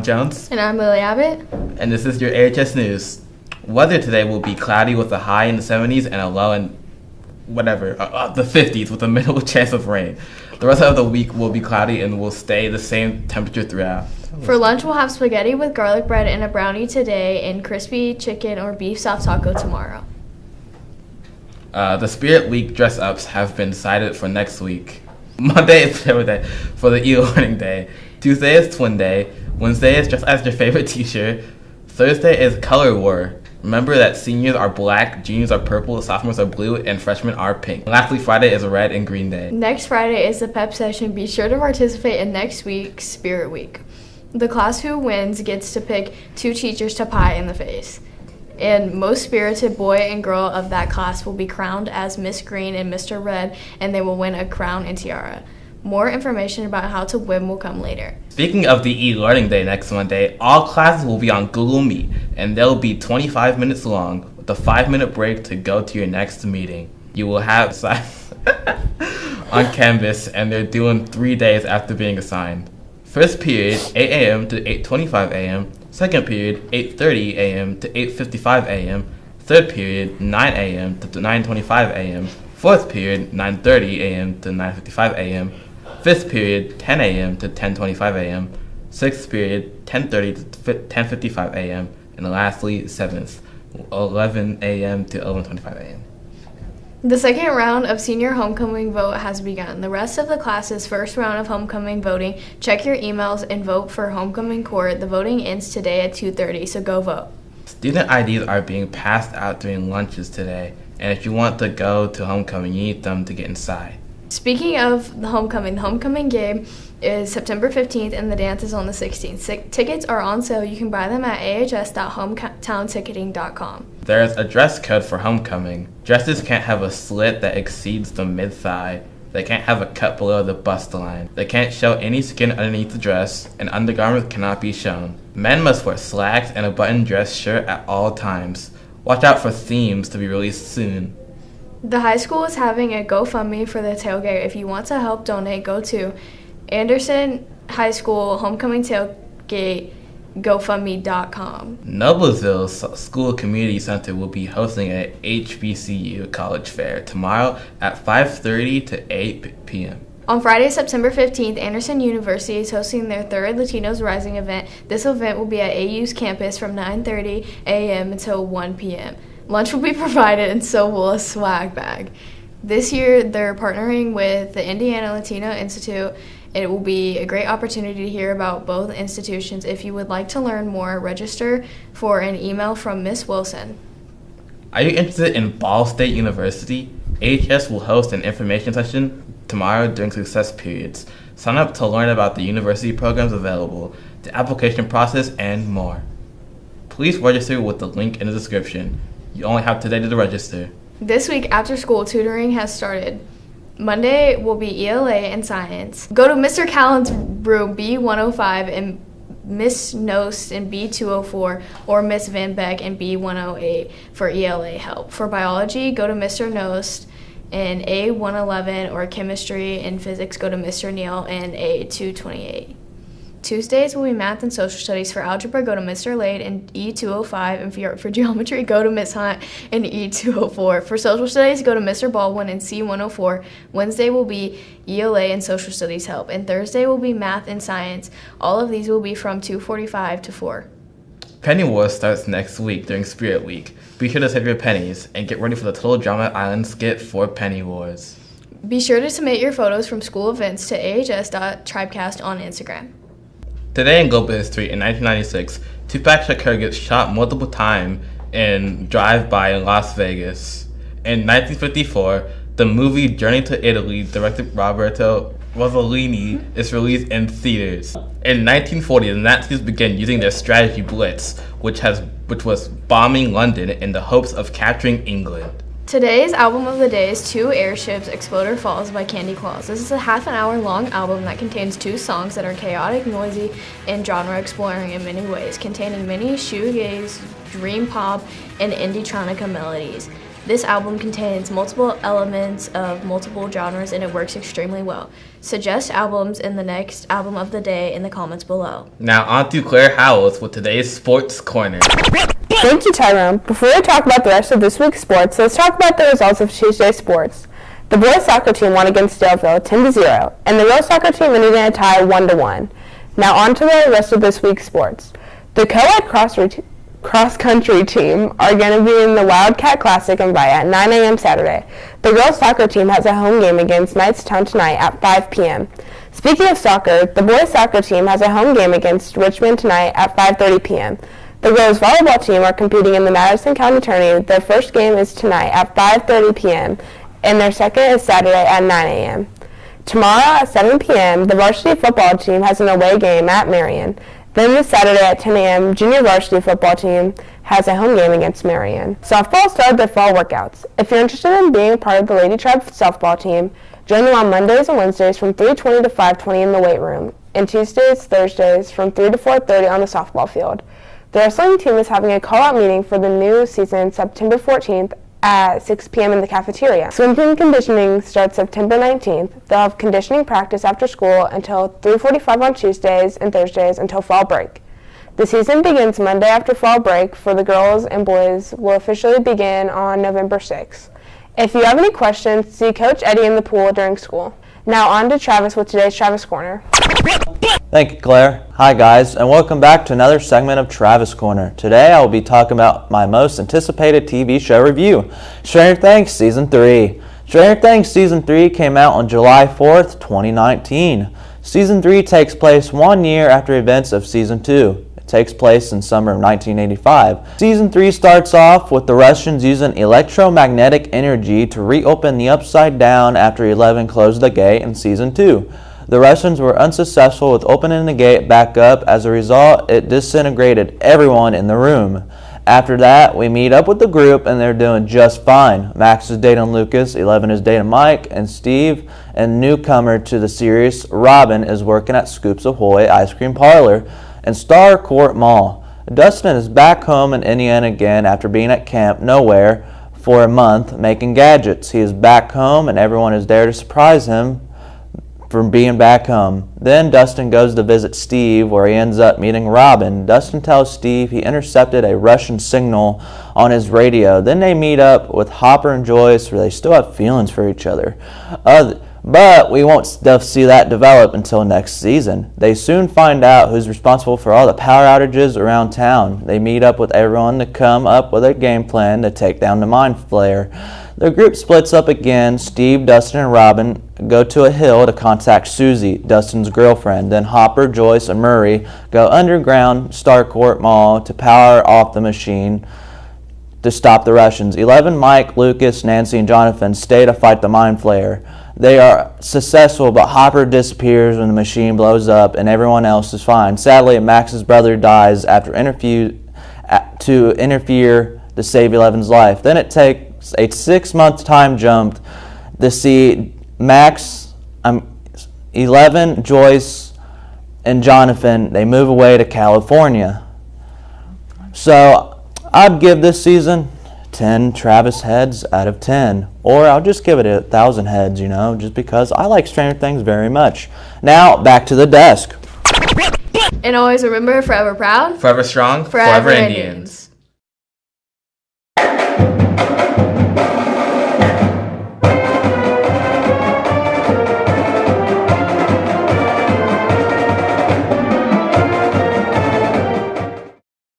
Jones. And I'm Lily Abbott. And this is your AHS News. Weather today will be cloudy with a high in the 70s and a low in the 50s with a minimal chance of rain. The rest of the week will be cloudy and will stay the same temperature throughout. For lunch, we'll have spaghetti with garlic bread and a brownie today and crispy chicken or beef soft taco tomorrow. The Spirit Week dress-ups have been decided for next week. Monday is Paper Day for the e-learning day. Tuesday is Twin Day. Wednesday is Dress as Your Favorite Teacher. Thursday is Color War. Remember that seniors are black, juniors are purple, sophomores are blue, and freshmen are pink. Lastly, Friday is Red and Green Day. Next Friday is the PEP session. Be sure to participate in next week's Spirit Week. The class who wins gets to pick 2 teachers to pie in the face. And most spirited boy and girl of that class will be crowned as Miss Green and Mr. Red, and they will win a crown and tiara. More information about how to win will come later. Speaking of the e-learning day next Monday, all classes will be on Google Meet, and they'll be 25 minutes long with a 5-minute break to go to your next meeting. You will have assignments on Canvas, and they're doing 3 days after being assigned. First period, 8 a.m. to 8:25 a.m. Second period, 8:30 a.m. to 8:55 a.m. Third period, 9 a.m. to 9:25 a.m. Fourth period, 9:30 a.m. to 9:55 a.m. Fifth period, 10 a.m. to 10:25 a.m. Sixth period, 10:30 to 10:55 a.m. And lastly, seventh, 11 a.m. to 11:25 a.m. The second round of senior homecoming vote has begun. The rest of the class's first round of homecoming voting, check your emails and vote for homecoming court. The voting ends today at 2:30, so go vote. Student IDs are being passed out during lunches today, and if you want to go to homecoming, you need them to get inside. Speaking of the homecoming game is September 15th and the dance is on the 16th. Tickets are on sale. You can buy them at ahs.hometownticketing.com. There's a dress code for homecoming. Dresses can't have a slit that exceeds the mid-thigh. They can't have a cut below the bust line. They can't show any skin underneath the dress, and undergarments cannot be shown. Men must wear slacks and a button dress shirt at all times. Watch out for themes to be released soon. The high school is having a GoFundMe for the tailgate. If you want to help donate, go to Anderson High School Homecoming Tailgate GoFundMe.com. Noblesville School Community Center will be hosting an HBCU college fair tomorrow at 5:30 to 8 p.m. On Friday, September 15th, Anderson University is hosting their 3rd Latinos Rising event. This event will be at AU's campus from 9:30 a.m. until 1 p.m. Lunch will be provided, and so will a swag bag. This year, they're partnering with the Indiana Latino Institute. It will be a great opportunity to hear about both institutions. If you would like to learn more, register for an email from Miss Wilson. Are you interested in Ball State University? AHS will host an information session tomorrow during success periods. Sign up to learn about the university programs available, the application process, and more. Please register with the link in the description. You only have today to register. This week, after-school tutoring has started. Monday will be ELA and science. Go to Mr. Callan's room B105 and Miss Nost in B204 or Miss Van Beck in B108 for ELA help. For biology, go to Mr. Nost in A111 or chemistry and physics, go to Mr. Neal in A228. Tuesdays will be math and social studies. For algebra, go to Mr. Lade in E205, and for geometry, go to Miss Hunt in E204. For social studies, go to Mr. Baldwin in C104. Wednesday will be ELA and social studies help, and Thursday will be math and science. All of these will be from 2:45 to 4. Penny Wars starts next week during Spirit Week. Be sure to save your pennies and get ready for the Total Drama Island skit for Penny Wars. Be sure to submit your photos from school events to ahs.tribecast on Instagram. Today in global history, in 1996, Tupac Shakur gets shot multiple times in drive-by in Las Vegas. In 1954, the movie Journey to Italy, directed Roberto Rossellini, is released in theaters. In 1940, the Nazis began using their strategy Blitz, which was bombing London in the hopes of capturing England. Today's album of the day is Two Airships, Exploder Falls by Candy Claus. This is a half-an-hour-long album that contains 2 songs that are chaotic, noisy, and genre-exploring in many ways, containing many shoegaze, dream pop, and indie-tronica melodies. This album contains multiple elements of multiple genres and it works extremely well. Suggest albums in the next album of the day in the comments below. Now on to Claire Howells with today's Sports Corner. Thank you, Tyrone. Before we talk about the rest of this week's sports, let's talk about the results of Tuesday's sports. The boys soccer team won against Daleville 10-0, and the girls soccer team ended in a tie 1-1. Now on to the rest of this week's sports. The co-ed cross-country team are going to be in the Wildcat Classic in Via at 9 a.m. Saturday. The girls soccer team has a home game against Knightstown tonight at 5 p.m. Speaking of soccer, the boys soccer team has a home game against Richmond tonight at 5:30 p.m. The girls volleyball team are competing in the Madison County Tourney. Their first game is tonight at 5:30 p.m. and their second is Saturday at 9 a.m. Tomorrow at 7 p.m., the varsity football team has an away game at Marion. Then this Saturday at 10 a.m., junior varsity football team has a home game against Marion. Softball started their fall workouts. If you're interested in being a part of the Lady Tribe softball team, join them on Mondays and Wednesdays from 3:20 to 5:20 in the weight room, and Tuesdays, Thursdays from 3 to 4:30 on the softball field. The wrestling team is having a call-out meeting for the new season September 14th at 6 p.m. in the cafeteria. Swimming and conditioning starts September 19th. They'll have conditioning practice after school until 3:45 on Tuesdays and Thursdays until fall break. The season begins Monday after fall break for the girls, and boys will officially begin on November 6th. If you have any questions, see Coach Eddie in the pool during school. Now on to Travis with today's Travis Corner. Thank you, Claire. Hi, guys, and welcome back to another segment of Travis Corner. Today, I will be talking about my most anticipated TV show review, Stranger Things Season 3. Stranger Things Season 3 came out on July 4th, 2019. Season 3 takes place 1 year after events of Season 2. It takes place in summer of 1985. Season 3 starts off with the Russians using electromagnetic energy to reopen the Upside Down after 11 closed the gate in Season 2. The Russians were unsuccessful with opening the gate back up. As a result, it disintegrated everyone in the room. After that, we meet up with the group and they're doing just fine. Max is dating Lucas, 11 is dating Mike, and Steve, and newcomer to the series, Robin, is working at Scoops Ahoy Ice Cream Parlor and Star Court Mall. Dustin is back home in Indiana again after being at Camp Nowhere for a month making gadgets. He is back home and everyone is there to surprise him from being back home. Then Dustin goes to visit Steve, where he ends up meeting Robin. Dustin tells Steve he intercepted a Russian signal on his radio. Then they meet up with Hopper and Joyce, where they still have feelings for each other. But we won't see that develop until next season. They soon find out who's responsible for all the power outages around town. They meet up with everyone to come up with a game plan to take down the Mind Flayer. The group splits up again. Steve, Dustin, and Robin go to a hill to contact Susie, Dustin's girlfriend. Then Hopper, Joyce, and Murray go underground Starcourt Mall to power off the machine to stop the Russians. 11, Mike, Lucas, Nancy, and Jonathan stay to fight the Mind Flayer. They are successful, but Hopper disappears when the machine blows up, and everyone else is fine. Sadly, Max's brother dies after to interfere to save 11's life. Then it takes a 6-month time jump to see Max, 11, Joyce, and Jonathan. They move away to California. So I'd give this season 10 Travis heads out of 10, or I'll just give it 1,000 heads, just because I like Stranger Things very much. Now back to the desk. And always remember, forever proud, Forever strong, forever Indians.